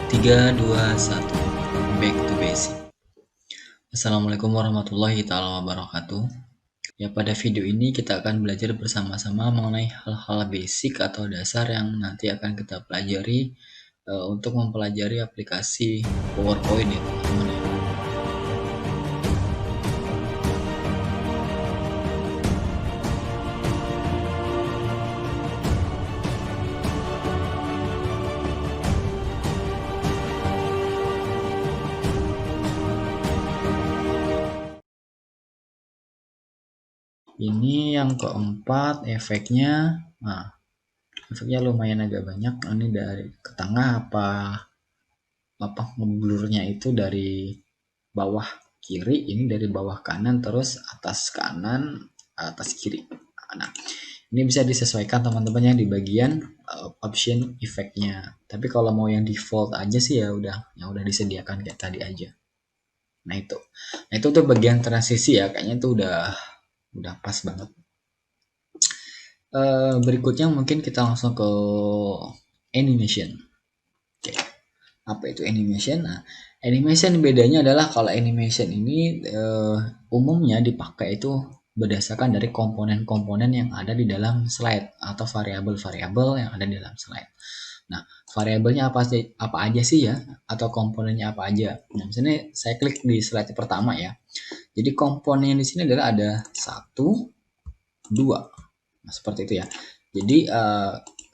3, 2, 1. Back to basic. Assalamualaikum warahmatullahi wabarakatuh. Ya, pada video ini kita akan belajar bersama-sama mengenai hal-hal basic atau dasar yang nanti akan kita pelajari untuk mempelajari aplikasi PowerPoint ya teman-teman ya. Ini yang keempat efeknya. Nah, efeknya lumayan agak banyak. Ini dari ke tengah apa ngeblurnya itu dari bawah kiri, ini dari bawah kanan, terus atas kanan, atas kiri. Nah, ini bisa disesuaikan teman-teman yang di bagian option efeknya. Tapi kalau mau yang default aja sih ya udah disediakan kayak tadi aja. Nah itu tuh bagian transisi ya, kayaknya itu udah pas banget. Berikutnya mungkin kita langsung ke animation. Oke. Apa itu animation? Nah, animation bedanya adalah kalau animation ini umumnya dipakai itu berdasarkan dari komponen-komponen yang ada di dalam slide atau variabel-variabel yang ada di dalam slide. Nah, variabelnya apa aja sih ya, atau komponennya apa aja? Nah, misalnya saya klik di slide pertama ya. Jadi komponen di sini adalah ada 1, 2. Nah, seperti itu ya. Jadi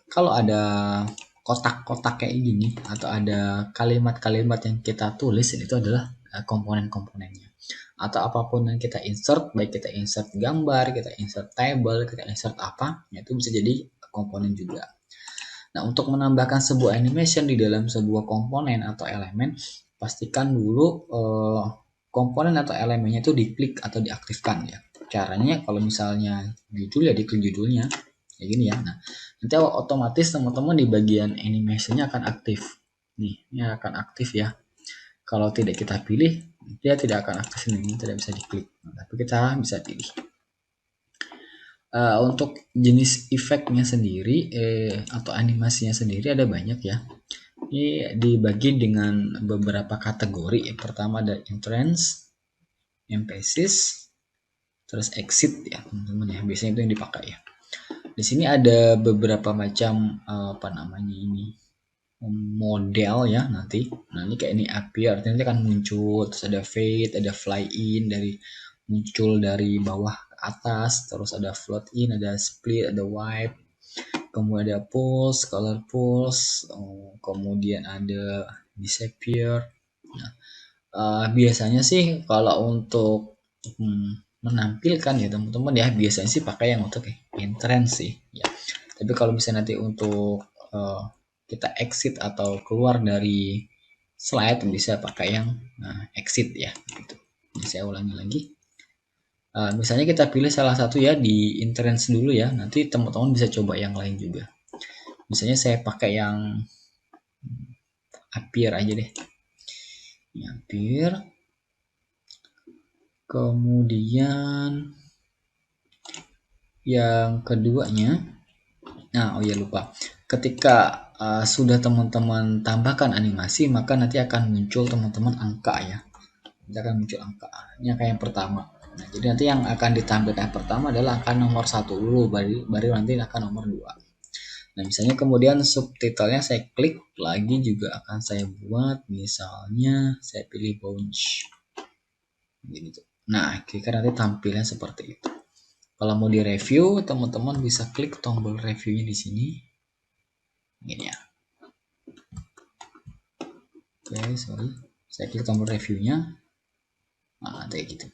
kalau ada kotak-kotak kayak gini atau ada kalimat-kalimat yang kita tulis, itu adalah komponen-komponennya. Atau apapun yang kita insert, baik kita insert gambar, kita insert table, kita insert apa, itu bisa jadi komponen juga. Nah, untuk menambahkan sebuah animation di dalam sebuah komponen atau elemen, pastikan dulu komponen atau elemennya itu diklik atau diaktifkan ya. Caranya kalau misalnya judul ya diklik judulnya kayak gini ya. Nah, nanti otomatis teman-teman di bagian animationnya akan aktif. Nih, ini akan aktif ya. Kalau tidak kita pilih, dia tidak akan aktif, ini tidak bisa diklik. Nah, tapi kita bisa pilih. Untuk jenis efeknya sendiri atau animasinya sendiri ada banyak ya. Ini dibagi dengan beberapa kategori. Yang pertama ada entrance, emphasis, terus exit ya teman-teman ya. Biasanya itu yang dipakai ya. Di sini ada beberapa macam apa namanya ini model ya nanti. Nah ini kayak ini appear, nanti akan muncul, terus ada fade, ada fly in dari muncul dari bawah ke atas, terus ada float in, ada split, ada wipe, kemudian ada pulse, color pulse, kemudian ada disappear. Nah, biasanya sih kalau untuk menampilkan ya teman-teman ya, biasanya sih pakai yang untuk entrance sih ya. Tapi kalau misalnya nanti untuk kita exit atau keluar dari slide, bisa pakai yang exit ya gitu. Jadi saya ulangi lagi. Misalnya kita pilih salah satu ya di entrance dulu ya, nanti teman-teman bisa coba yang lain juga. Misalnya saya pakai yang appear aja deh. Ini appear. Kemudian yang keduanya, nah oh ya lupa, ketika sudah teman-teman tambahkan animasi, maka nanti akan muncul teman-teman angka ya. Nanti akan muncul angka. Ini angka yang pertama. Nah, jadi nanti yang akan ditampilkan pertama adalah angka nomor 1 dulu, baru nanti akan nomor 2. Nah, misalnya kemudian subtitlenya saya klik lagi juga akan saya buat, misalnya saya pilih bounce. Gitu. Nah, kira-kira nanti tampilnya seperti itu. Kalau mau di review, teman-teman bisa klik tombol reviewnya di sini. Gini ya. Oke, sorry. Saya klik tombol reviewnya. Nah, kayak gitu.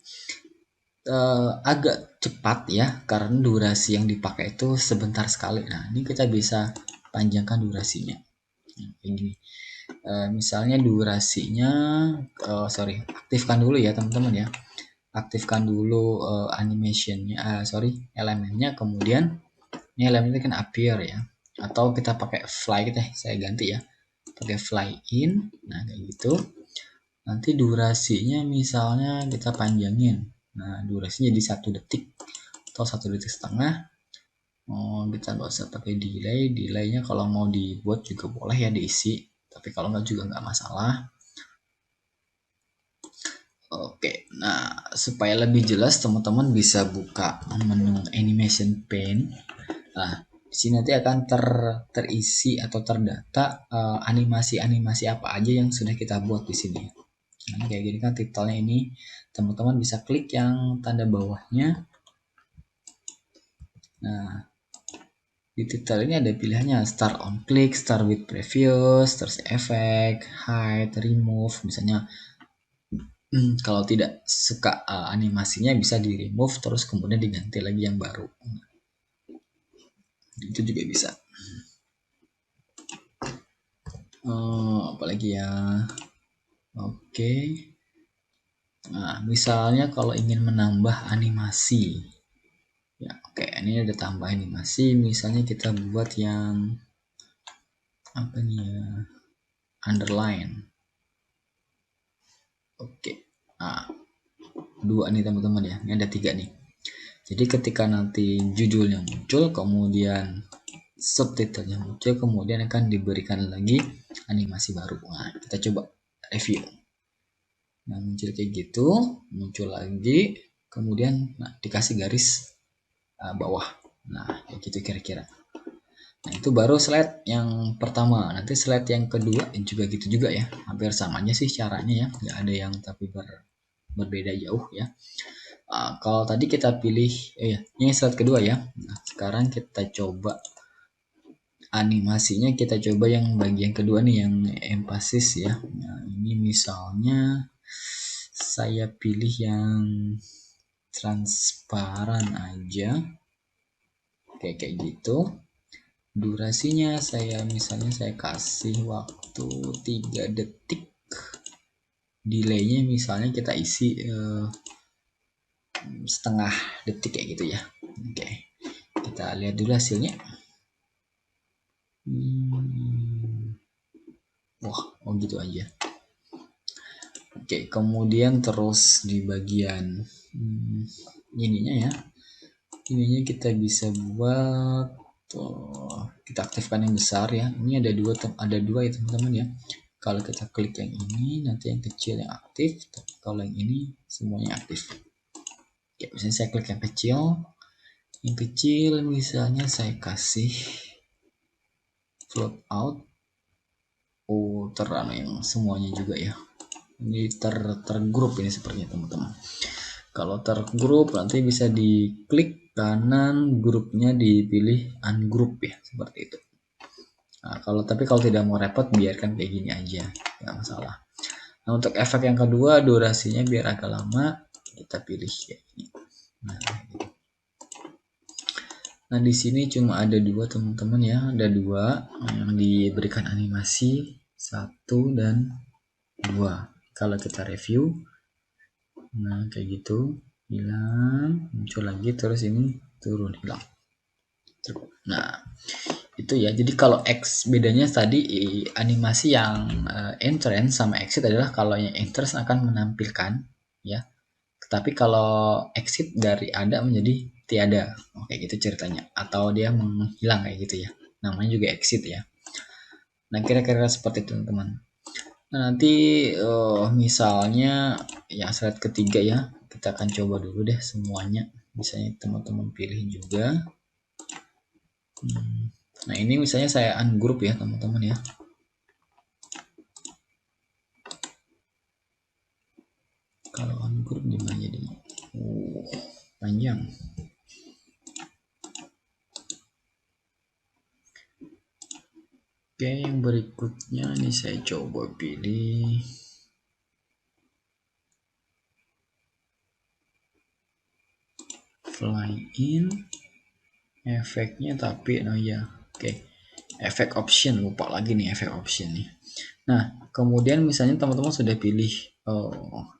Agak cepat ya, karena durasi yang dipakai itu sebentar sekali. Nah, ini kita bisa panjangkan durasinya. Kayak gini. Misalnya durasinya, aktifkan dulu ya teman-teman ya. Aktifkan dulu animationnya, elemennya, kemudian ini elemennya kan appear ya, atau kita pakai fly, saya ganti ya, pakai fly in. Nah kayak gitu, nanti durasinya misalnya kita panjangin, nah durasinya jadi 1 detik atau 1 detik setengah. Kita nggak usah pakai delaynya kalau mau dibuat juga boleh ya diisi. Tapi kalau nggak juga nggak masalah. Oke, nah supaya lebih jelas teman-teman bisa buka menu animation pane. Nah, di sini nanti akan terisi atau terdata animasi-animasi apa aja yang sudah kita buat di sini. Nah, kayak gini kan titelnya ini, teman-teman bisa klik yang tanda bawahnya. Nah, di titel ini ada pilihannya start on click, start with previous, terus effect, hide, remove. Misalnya kalau tidak suka animasinya bisa di remove terus kemudian diganti lagi yang baru. Itu juga bisa. Apalagi ya. Oke. Nah, misalnya kalau ingin menambah animasi. Ya, oke, ini ada tambah animasi. Misalnya kita buat yang apa nih ya? Underline. Oke. Nah, 2 nih teman-teman ya. Ini ada 3 nih. Jadi ketika nanti judulnya muncul, kemudian subtitlenya muncul, kemudian akan diberikan lagi animasi baru. Nah, kita coba review. Nah, muncul kayak gitu, muncul lagi, kemudian dikasih garis bawah. Nah, kayak gitu kira-kira. Nah, itu baru slide yang pertama. Nanti slide yang kedua juga gitu juga ya. Hampir sama aja sih caranya ya. Nggak ada yang tapi berbeda jauh ya. Kalau tadi kita pilih, ini slide kedua ya. Nah, sekarang kita coba animasinya, kita coba yang bagian kedua nih, yang emphasis ya. Nah, ini misalnya saya pilih yang transparan aja. Kayak gitu. Durasinya misalnya saya kasih waktu 3 detik. Delaynya misalnya kita isi setengah detik kayak gitu ya. Oke, kita lihat dulu hasilnya. Wah, gitu aja. Oke, kemudian terus di bagian ininya ya. Ininya kita bisa buat kita aktifkan yang besar ya. Ini ada dua ya teman-teman ya. Kalau kita klik yang ini, nanti yang kecil yang aktif. Tapi kalau yang ini semuanya aktif. Oke, misalnya saya klik yang kecil. Yang kecil misalnya saya kasih float out. Yang semuanya juga ya. Ini tergrup ini sepertinya teman-teman. Kalau tergrup nanti bisa diklik kanan, grupnya dipilih ungroup ya, seperti itu. Nah, tapi kalau tidak mau repot biarkan kayak gini aja, nggak masalah. Nah, untuk efek yang kedua durasinya biar agak lama, kita pilih kayak gini. Nah, di sini cuma ada 2 teman-teman ya, ada 2 yang diberikan animasi 1 dan 2. Kalau kita review, nah kayak gitu, hilang, muncul lagi, terus ini turun, hilang. Nah, itu ya. Jadi kalau bedanya tadi animasi yang entrance sama exit adalah kalau yang entrance akan menampilkan ya. Tapi kalau exit dari ada menjadi tiada. Oke, gitu ceritanya. Atau dia menghilang kayak gitu ya. Namanya juga exit ya. Nah, kira-kira seperti itu teman-teman. Nah, nanti misalnya ya slide ketiga ya. Kita akan coba dulu deh semuanya. Misalnya teman-teman pilih juga. Nah, ini misalnya saya ungroup ya teman-teman ya. Kalau ungroup gimana jadinya? Panjang. Oke, yang berikutnya ini saya coba pilih fly in, efeknya tapi oke, efek option, lupa lagi nih efek option nih. Nah, kemudian misalnya teman-teman sudah pilih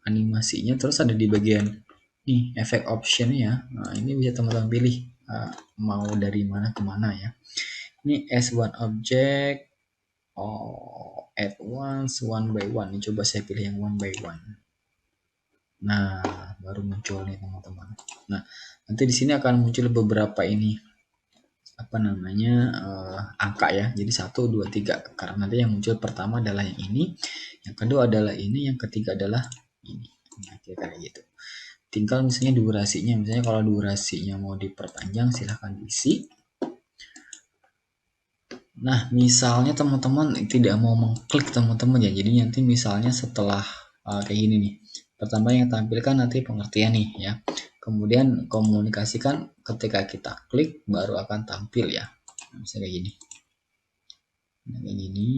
animasinya, terus ada di bagian nih efek option ya. Nah, ini bisa teman-teman pilih mau dari mana ke mana ya. Ini as one object, at once, one by one. Ini coba saya pilih yang one by one. Nah, baru muncul nih teman-teman. Nah, nanti di sini akan muncul beberapa ini apa namanya angka ya. Jadi 1, 2, 3 karena nanti yang muncul pertama adalah yang ini, yang kedua adalah ini, yang ketiga adalah ini. Nah, kayak gitu. Tinggal misalnya durasinya, misalnya kalau durasinya mau diperpanjang silahkan diisi. Nah, misalnya teman-teman tidak mau mengklik teman-teman ya. Jadi nanti misalnya setelah kayak gini nih. Pertama yang tampilkan nanti pengertian nih ya. Kemudian komunikasikan ketika kita klik baru akan tampil ya. Nah, misalnya kayak gini. Nah, kayak gini.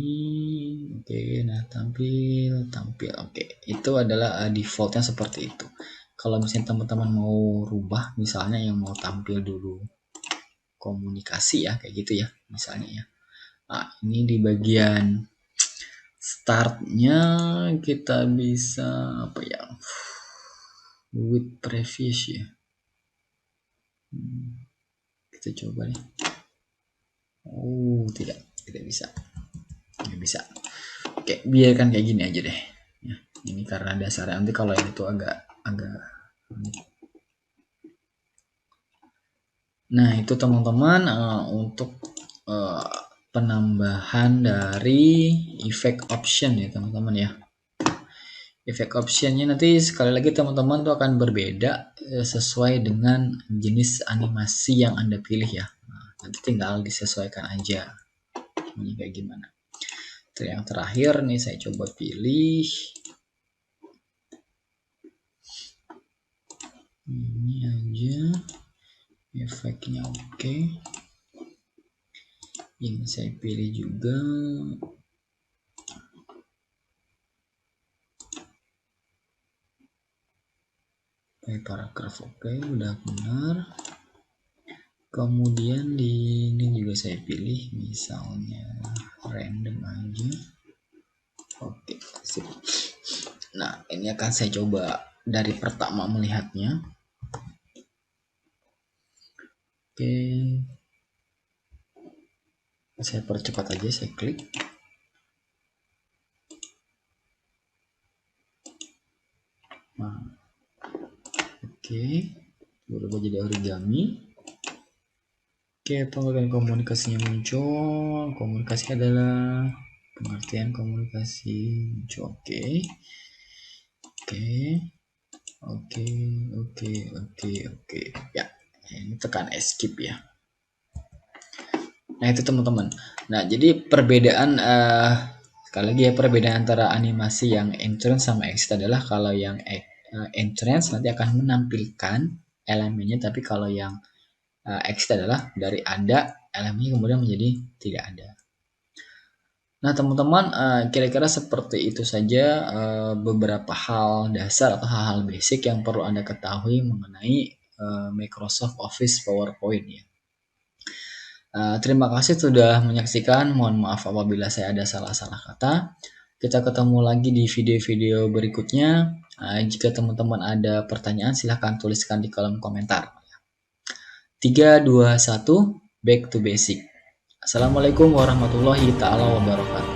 Oke, nah tampil. Oke, itu adalah defaultnya seperti itu. Kalau misalnya teman-teman mau rubah, misalnya yang mau tampil dulu komunikasi ya, kayak gitu ya, misalnya ya. Nah, ini di bagian startnya kita bisa apa ya, with previous ya. Kita coba nih. Oh, tidak bisa. Nggak bisa. Oke, biarkan kayak gini aja deh. Ya, ini karena dasarnya, nanti kalau yang itu agak. Nah, itu teman-teman untuk penambahan dari effect option ya teman-teman ya. Effect optionnya nanti sekali lagi teman-teman tuh akan berbeda sesuai dengan jenis animasi yang Anda pilih ya. Nah, nanti tinggal disesuaikan aja. Ini kayak gimana. Terus yang terakhir nih saya coba pilih. Ini aja. Efeknya oke. Ini saya pilih juga. Paragraf oke, udah benar. Kemudian di ini juga saya pilih misalnya random aja. Oke, sip. Nah, ini akan saya coba dari pertama melihatnya. Oke. Saya percepat aja, saya klik. Nah. Oke. Berubah jadi origami. Oke, pengertian komunikasinya muncul. Komunikasi adalah pengertian komunikasi muncul. Oke. Ya, ini tekan escape ya. Nah, itu teman-teman. Nah, jadi perbedaan sekali lagi ya, perbedaan antara animasi yang entrance sama exit adalah kalau yang entrance nanti akan menampilkan elemennya, tapi kalau yang exit adalah dari ada elemennya kemudian menjadi tidak ada. Nah, teman-teman, kira-kira seperti itu saja beberapa hal dasar atau hal-hal basic yang perlu Anda ketahui mengenai Microsoft Office PowerPoint ya. Terima kasih sudah menyaksikan. Mohon maaf apabila saya ada salah-salah kata. Kita ketemu lagi di video-video berikutnya. Jika teman-teman ada pertanyaan, silahkan tuliskan di kolom komentar. 3, 2, 1, back to basic. Assalamualaikum warahmatullahi wabarakatuh.